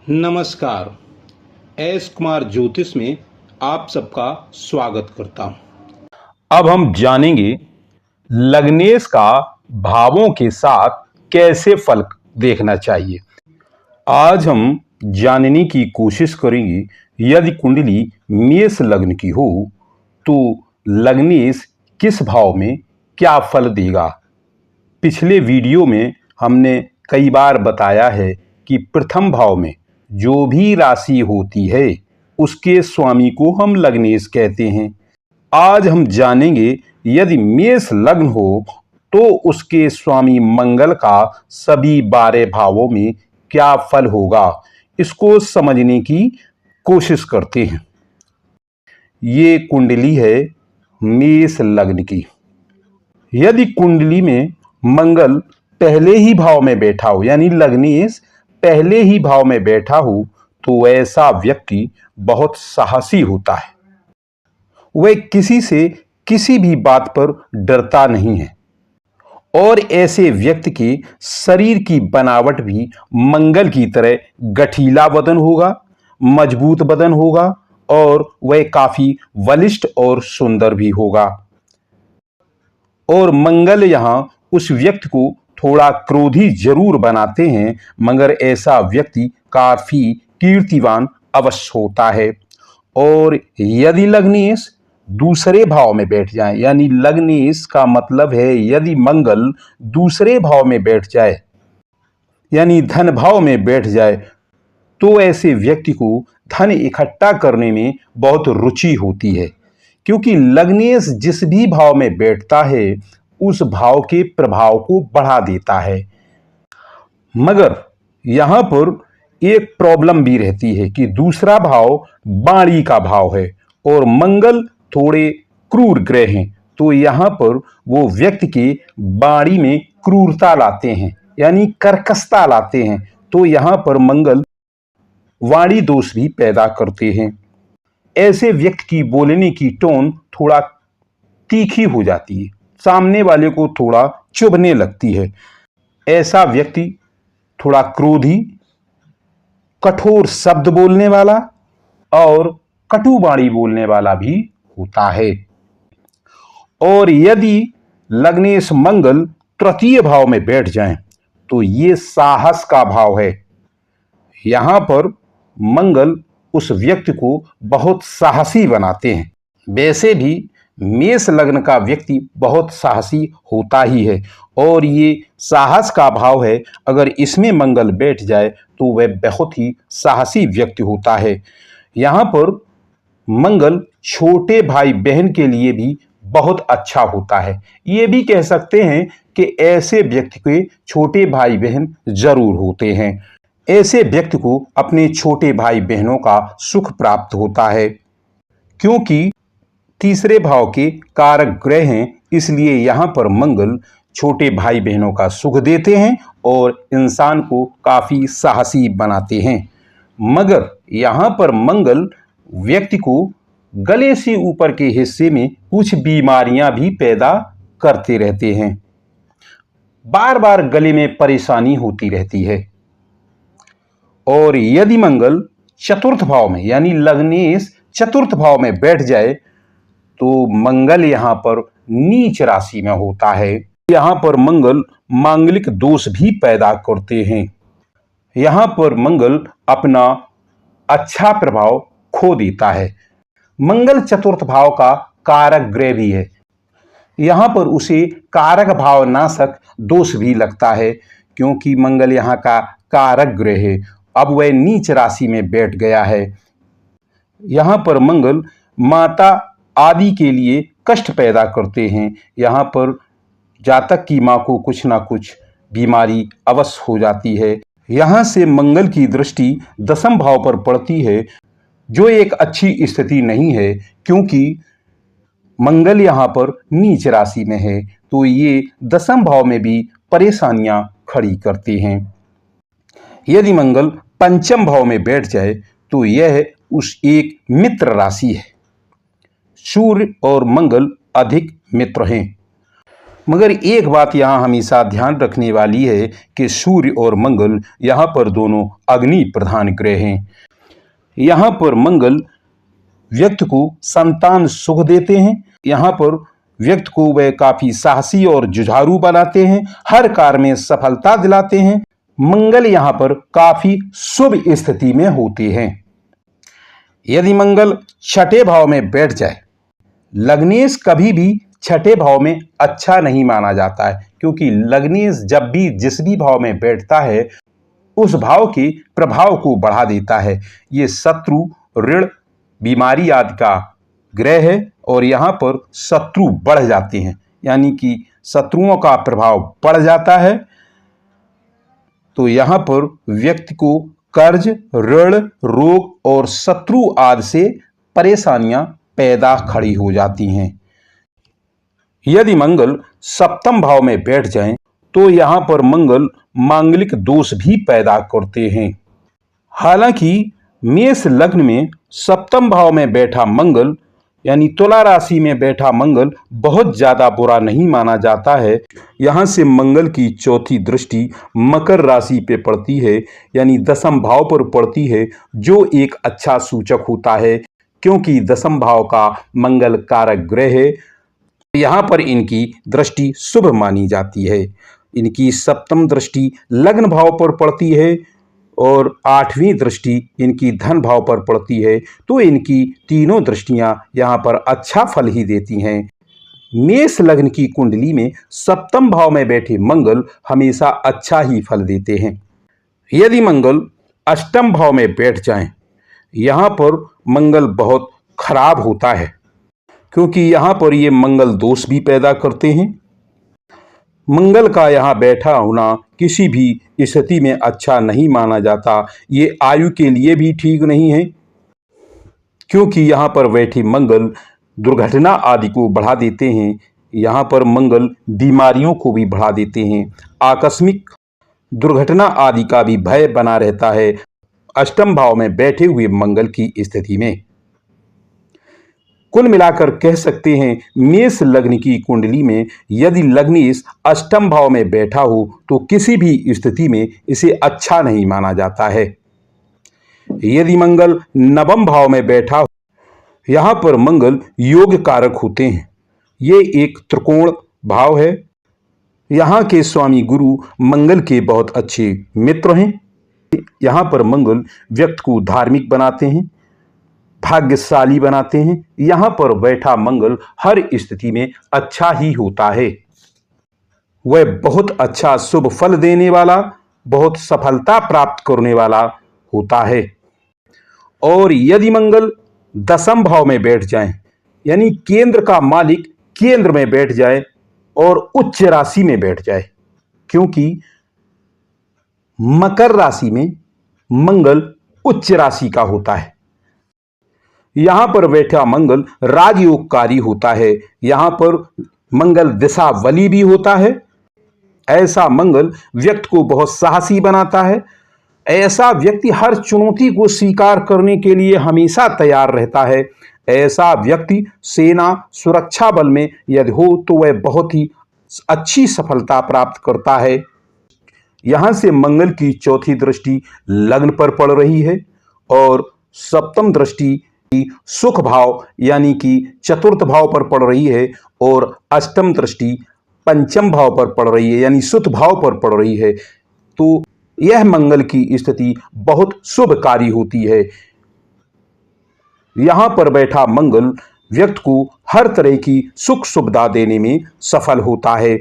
नमस्कार। एस कुमार ज्योतिष में आप सबका स्वागत करता हूं। अब हम जानेंगे लग्नेश का भावों के साथ कैसे फल देखना चाहिए। आज हम जानने की कोशिश करेंगे यदि कुंडली मेष लग्न की हो तो लग्नेश किस भाव में क्या फल देगा। पिछले वीडियो में हमने कई बार बताया है कि प्रथम भाव में जो भी राशि होती है उसके स्वामी को हम लग्नेश कहते हैं। आज हम जानेंगे यदि मेष लग्न हो तो उसके स्वामी मंगल का सभी 12 भावों में क्या फल होगा, इसको समझने की कोशिश करते हैं। ये कुंडली है मेष लग्न की। यदि कुंडली में मंगल पहले ही भाव में बैठा हो, यानी लग्नेश पहले ही भाव में बैठा हो, तो ऐसा व्यक्ति बहुत साहसी होता है। वह किसी से किसी भी बात पर डरता नहीं है और ऐसे व्यक्ति के शरीर की बनावट भी मंगल की तरह गठीला बदन होगा, मजबूत बदन होगा और वह काफी बलिष्ठ और सुंदर भी होगा। और मंगल यहाँ उस व्यक्ति को थोड़ा क्रोधी जरूर बनाते हैं, मगर ऐसा व्यक्ति काफी कीर्तिवान अवश्य होता है। और यदि लग्नेश दूसरे भाव में बैठ जाए, यानी लग्नेश का मतलब है यदि मंगल दूसरे भाव में बैठ जाए, यानी धन भाव में बैठ जाए, तो ऐसे व्यक्ति को धन इकट्ठा करने में बहुत रुचि होती है, क्योंकि लग्नेश जिस भी भाव में बैठता है उस भाव के प्रभाव को बढ़ा देता है। मगर यहां पर एक प्रॉब्लम भी रहती है कि दूसरा भाव वाणी का भाव है और मंगल थोड़े क्रूर ग्रह हैं, तो यहां पर वो व्यक्ति के वाणी में क्रूरता लाते हैं, यानी कर्कशता लाते हैं। तो यहां पर मंगल वाणी दोष भी पैदा करते हैं। ऐसे व्यक्ति की बोलने की टोन थोड़ा तीखी हो जाती है, सामने वाले को थोड़ा चुभने लगती है। ऐसा व्यक्ति थोड़ा क्रोधी, कठोर शब्द बोलने वाला और कटु वाणी बोलने वाला भी होता है। और यदि लग्नेश मंगल तृतीय भाव में बैठ जाएं, तो ये साहस का भाव है। यहां पर मंगल उस व्यक्ति को बहुत साहसी बनाते हैं। वैसे भी मेष लग्न का व्यक्ति बहुत साहसी होता ही है और ये साहस का भाव है। अगर इसमें मंगल बैठ जाए तो वह बहुत ही साहसी व्यक्ति होता है। यहाँ पर मंगल छोटे भाई बहन के लिए भी बहुत अच्छा होता है। ये भी कह सकते हैं कि ऐसे व्यक्ति के छोटे भाई बहन जरूर होते हैं। ऐसे व्यक्ति को अपने छोटे भाई बहनों का सुख प्राप्त होता है, क्योंकि तीसरे भाव के कारक ग्रह हैं, इसलिए यहाँ पर मंगल छोटे भाई बहनों का सुख देते हैं और इंसान को काफी साहसी बनाते हैं। मगर यहाँ पर मंगल व्यक्ति को गले से ऊपर के हिस्से में कुछ बीमारियां भी पैदा करते रहते हैं। बार बार गले में परेशानी होती रहती है। और यदि मंगल चतुर्थ भाव में, यानी लग्नेश चतुर्थ भाव में बैठ जाए, तो मंगल यहाँ पर नीच राशि में होता है। यहाँ पर मंगल मांगलिक दोष भी पैदा करते हैं। यहाँ पर मंगल अपना अच्छा प्रभाव खो देता है। मंगल चतुर्थ भाव का कारक ग्रह भी है। यहाँ पर उसे कारक भाव नाशक दोष भी लगता है, क्योंकि मंगल यहाँ का कारक ग्रह है। अब वह नीच राशि में बैठ गया है। यहाँ पर मंगल माता आदि के लिए कष्ट पैदा करते हैं। यहाँ पर जातक की माँ को कुछ ना कुछ बीमारी अवश्य हो जाती है। यहाँ से मंगल की दृष्टि दशम भाव पर पड़ती है, जो एक अच्छी स्थिति नहीं है, क्योंकि मंगल यहाँ पर नीच राशि में है, तो ये दशम भाव में भी परेशानियां खड़ी करते हैं। यदि मंगल पंचम भाव में बैठ जाए तो यह उस एक मित्र राशि है। सूर्य और मंगल अधिक मित्र हैं। मगर एक बात यहाँ हमेशा ध्यान रखने वाली है कि सूर्य और मंगल यहाँ पर दोनों अग्नि प्रधान ग्रह हैं। यहाँ पर मंगल व्यक्ति को संतान सुख देते हैं। यहाँ पर व्यक्ति को वह काफी साहसी और जुझारू बनाते हैं, हर कार्य में सफलता दिलाते हैं। मंगल यहाँ पर काफी शुभ स्थिति में होते हैं। यदि मंगल छठे भाव में बैठ जाए, लग्नेश कभी भी छठे भाव में अच्छा नहीं माना जाता है, क्योंकि लग्नेश जब भी जिस भी भाव में बैठता है उस भाव के प्रभाव को बढ़ा देता है। ये शत्रु, ऋण, बीमारी आदि का ग्रह है और यहाँ पर शत्रु बढ़ जाते हैं, यानी कि शत्रुओं का प्रभाव बढ़ जाता है। तो यहाँ पर व्यक्ति को कर्ज, ऋण, रोग और शत्रु आदि से परेशानियां पैदा खड़ी हो जाती हैं। यदि मंगल सप्तम भाव में बैठ जाएं, तो यहाँ पर मंगल मांगलिक दोष भी पैदा करते हैं। हालांकि मेष लग्न में सप्तम भाव में बैठा मंगल, यानी तुला राशि में बैठा मंगल बहुत ज्यादा बुरा नहीं माना जाता है। यहाँ से मंगल की चौथी दृष्टि मकर राशि पे पड़ती है, यानी दसम भाव पर पड़ती है, जो एक अच्छा सूचक होता है, क्योंकि दसम भाव का मंगल कारक ग्रह है। यहाँ पर इनकी दृष्टि शुभ मानी जाती है। इनकी सप्तम दृष्टि लग्न भाव पर पड़ती है और आठवीं दृष्टि इनकी धन भाव पर पड़ती है। तो इनकी तीनों दृष्टियां यहाँ पर अच्छा फल ही देती हैं। मेष लग्न की कुंडली में सप्तम भाव में बैठे मंगल हमेशा अच्छा ही फल देते हैं। यदि मंगल अष्टम भाव में बैठ जाएं, यहाँ पर मंगल बहुत खराब होता है, क्योंकि यहाँ पर ये मंगल दोष भी पैदा करते हैं। मंगल का यहाँ बैठा होना किसी भी स्थिति में अच्छा नहीं माना जाता। ये आयु के लिए भी ठीक नहीं है, क्योंकि यहाँ पर बैठे मंगल दुर्घटना आदि को बढ़ा देते हैं। यहाँ पर मंगल बीमारियों को भी बढ़ा देते हैं। आकस्मिक दुर्घटना आदि का भी भय बना रहता है अष्टम भाव में बैठे हुए मंगल की स्थिति में। कुल मिलाकर कह सकते हैं, मेष लग्न की कुंडली में यदि लग्नेश अष्टम भाव में बैठा हो तो किसी भी स्थिति में इसे अच्छा नहीं माना जाता है। यदि मंगल नवम भाव में बैठा हो, यहाँ पर मंगल योग कारक होते हैं। ये एक त्रिकोण भाव है। यहाँ के स्वामी गुरु मंगल के बहुत अच्छे मित्र हैं। यहाँ पर मंगल व्यक्ति को धार्मिक बनाते हैं, भाग्यशाली बनाते हैं। यहाँ पर बैठा मंगल हर स्थिति में अच्छा ही होता है। वह बहुत अच्छा शुभ फल देने वाला, बहुत सफलता प्राप्त करने वाला होता है। और यदि मंगल दसम भाव में बैठ जाए, यानी केंद्र का मालिक केंद्र में बैठ जाए और उच्च राशि में बैठ जाए, क्योंकि मकर राशि में मंगल उच्च राशि का होता है। यहां पर बैठा मंगल राजयोगकारी होता है। यहां पर मंगल दिशा बली भी होता है। ऐसा मंगल व्यक्ति को बहुत साहसी बनाता है। ऐसा व्यक्ति हर चुनौती को स्वीकार करने के लिए हमेशा तैयार रहता है। ऐसा व्यक्ति सेना सुरक्षा बल में यदि हो तो वह बहुत ही अच्छी सफलता प्राप्त करता है। यहां से मंगल की चौथी दृष्टि लग्न पर पड़ रही है और सप्तम दृष्टि सुख भाव यानी कि चतुर्थ भाव पर पड़ रही है और अष्टम दृष्टि पंचम भाव पर पड़ रही है, यानी सुत भाव पर पड़ रही है। तो यह मंगल की स्थिति बहुत शुभकारी होती है। यहां पर बैठा मंगल व्यक्ति को हर तरह की सुख सुविधा देने में सफल होता है।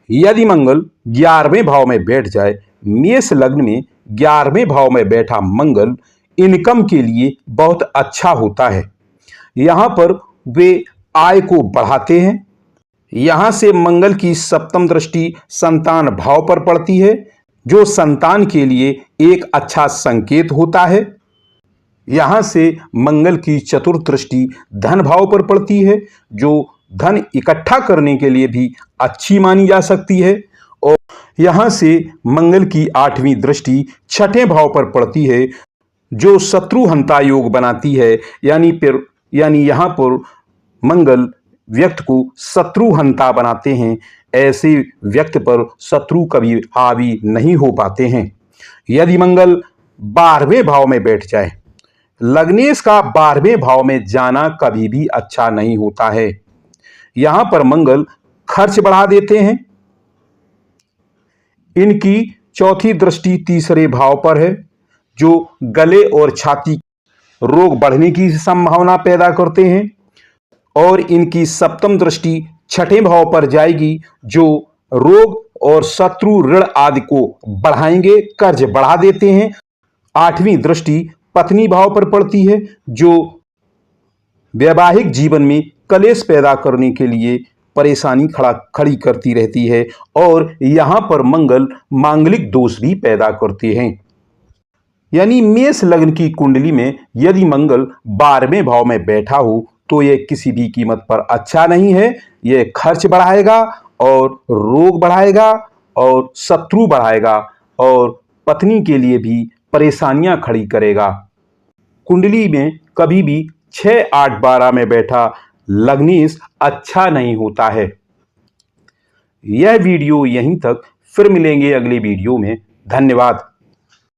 यदि मंगल 11वें भाव में बैठ जाए, मेष लग्न में 11वें भाव में बैठा मंगल इनकम के लिए बहुत अच्छा होता है। यहां पर वे आय को बढ़ाते हैं। यहां से मंगल की सप्तम दृष्टि संतान भाव पर पड़ती है, जो संतान के लिए एक अच्छा संकेत होता है। यहां से मंगल की चतुर्थ दृष्टि धन भाव पर पड़ती है, जो धन इकट्ठा करने के लिए भी अच्छी मानी जा सकती है। और यहां से मंगल की 8वीं दृष्टि छठे भाव पर पड़ती है, जो शत्रुहंता योग बनाती है। यानी यहाँ पर मंगल व्यक्ति को शत्रुहंता बनाते हैं, ऐसे व्यक्ति पर शत्रु कभी हावी नहीं हो पाते हैं। यदि मंगल 12वें भाव में बैठ जाए, लग्नेश का 12वें भाव में जाना कभी भी अच्छा नहीं होता है। यहां पर मंगल खर्च बढ़ा देते हैं। इनकी चौथी दृष्टि तीसरे भाव पर है, जो गले और छाती रोग बढ़ने की संभावना पैदा करते हैं। और इनकी सप्तम दृष्टि छठे भाव पर जाएगी, जो रोग और शत्रु ऋण आदि को बढ़ाएंगे, कर्ज बढ़ा देते हैं। आठवीं दृष्टि पत्नी भाव पर पड़ती है, जो वैवाहिक जीवन में कलेश पैदा करने के लिए परेशानी खड़ी करती रहती है। और यहां पर मंगल मांगलिक दोष भी पैदा करते हैं। यानी मेष लग्न की कुंडली में यदि मंगल 12वें भाव में बैठा हो तो यह किसी भी कीमत पर अच्छा नहीं है। यह खर्च बढ़ाएगा और रोग बढ़ाएगा और शत्रु बढ़ाएगा और पत्नी के लिए भी परेशानियां खड़ी करेगा। कुंडली में कभी भी 6, 8, 12 में बैठा लग्नेश अच्छा नहीं होता है। यह वीडियो यहीं तक, फिर मिलेंगे अगले वीडियो में। धन्यवाद।